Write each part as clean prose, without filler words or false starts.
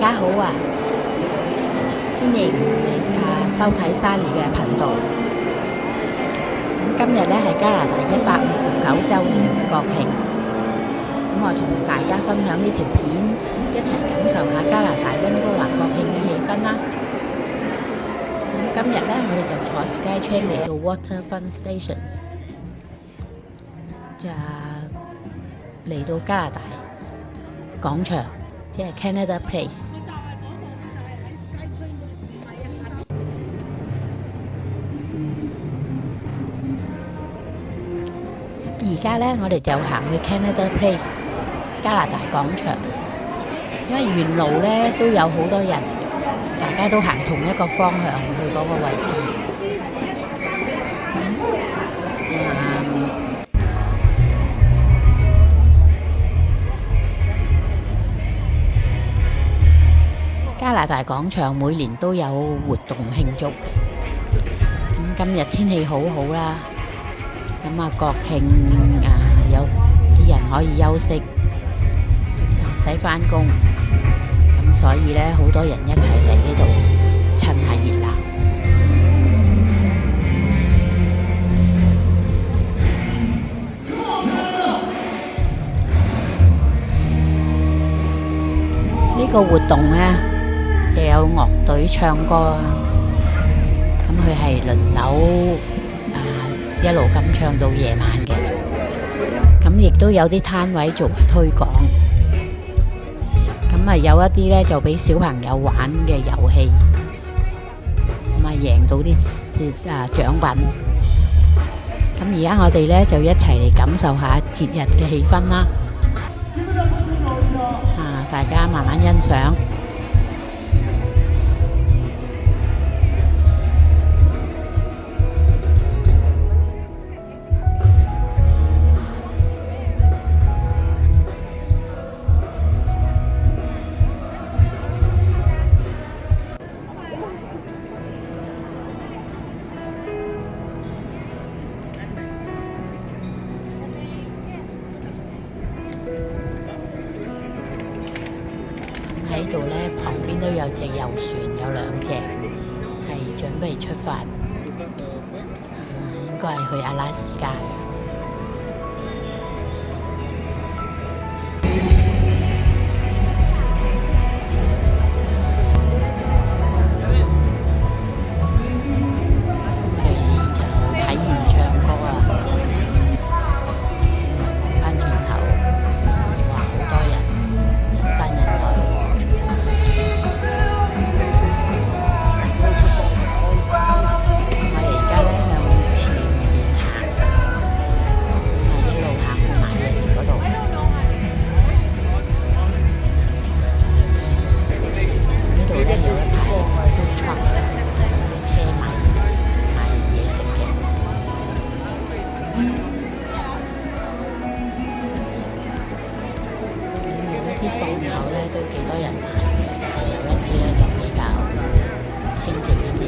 家好啊，歡迎嚟收睇 Sally 嘅頻道。咁今日咧係加拿大159週年國慶，咁我同大家分享呢條片，一齊感受下加拿大溫哥華國慶嘅氣氛啦。咁今日咧，我哋就坐 SkyTrain 嚟到 Waterfront Station， 就嚟到加拿大廣場，即係 Canada Place。而家咧，我哋就行去 Canada Place 加拿大廣場，因為沿路咧都有好多人，大家都行同一個方向去嗰個位置。加拿大廣場每年都有活動慶祝嘅，咁今日天氣好好啦，咁國慶有啲人可以休息，唔使返工，咁所以咧好多人一齊嚟呢度趁下熱鬧。呢個活動咧又有樂隊唱歌啦，咁佢係輪流一路咁唱到夜晚嘅，咁亦都有啲攤位做推廣，咁有一啲咧就俾小朋友玩嘅遊戲，咁贏到啲獎品。咁而家我哋咧就一齊嚟感受下節日嘅氣氛啦，大家慢慢欣賞。喺度咧，旁邊都有隻遊船，有2隻係準備出發，應該係去阿拉斯加嘅。我哋就睇完唱歌啊，翻轉頭，哇，好多人，人山人海。啲檔口咧都幾多人買嘅，有一啲咧就比較清靜一啲。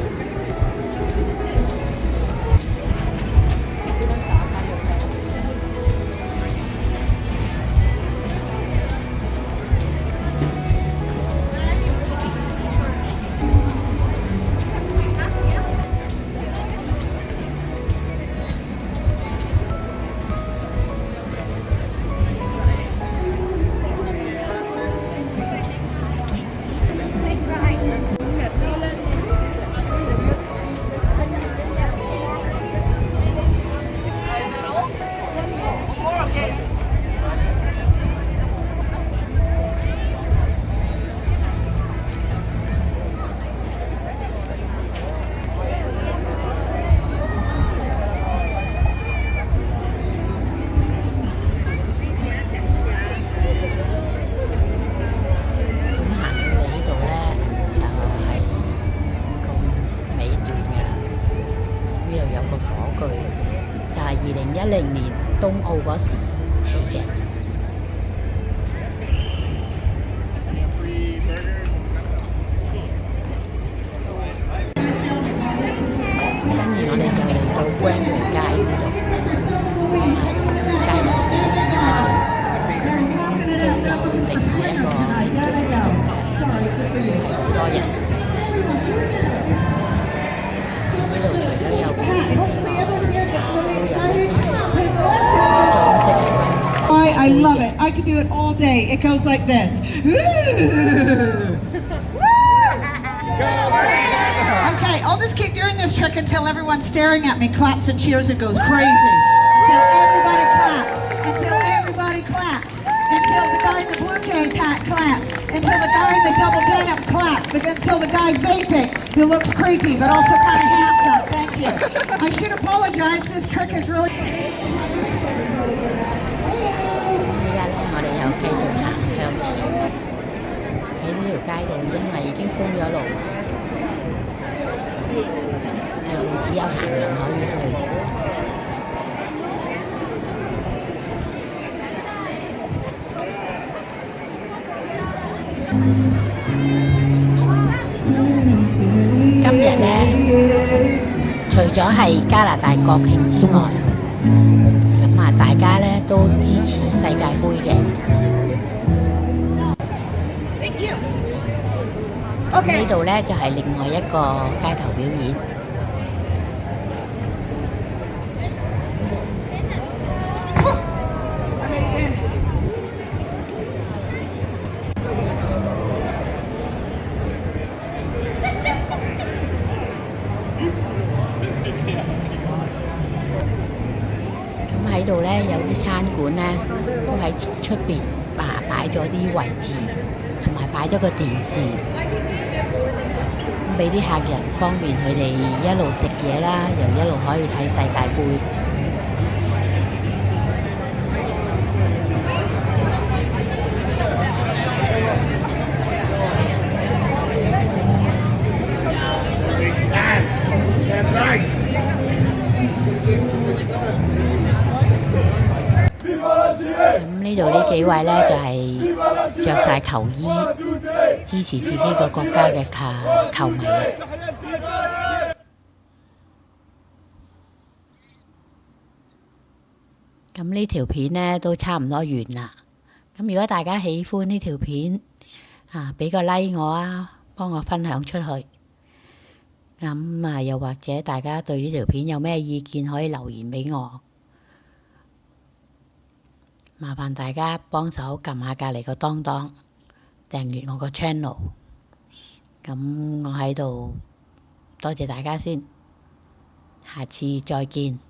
就係2010年東奧嗰時起嘅。跟住我哋就嚟到 Granville 街呢度，街樓都有另外一個慶祝活動嘅。it goes like this. Okay, I'll just keep doing this trick until everyone's staring at me, claps and cheers, and goes crazy. Until everybody claps. Until everybody claps. Until the guy in the Blue Jays hat claps. Until the guy in the double denim claps. Until the guy vaping, who looks creepy but also kind of handsome. Thank you. I should apologize. This trick is really... 依家咧，我哋又繼續行向前，喺呢條街度，因為已經封咗路，就只有行人可以去。今日咧，除咗係加拿大國慶之外，咁啊，大家咧都支持世界盃嘅。呢度咧就係另外一個街頭表演。咁喺度咧有啲餐館咧都喺出邊擺咗啲位置，同埋擺咗個電視，咁俾啲客人方便佢哋一路食嘢啦，又一路可以睇世界盃。咁呢度呢幾位呢，就係着晒球衣，支持自己個國家嘅球迷啊！咁呢條片呢，都差唔多完啦。咁如果大家喜歡呢條片俾個 like 我啊，幫我分享出去。咁又或者大家對呢條片有咩意見，可以留言俾我。麻煩大家幫手撳下隔離個當當，訂閱我個 channel。咁我喺度多謝大家先，下次再見。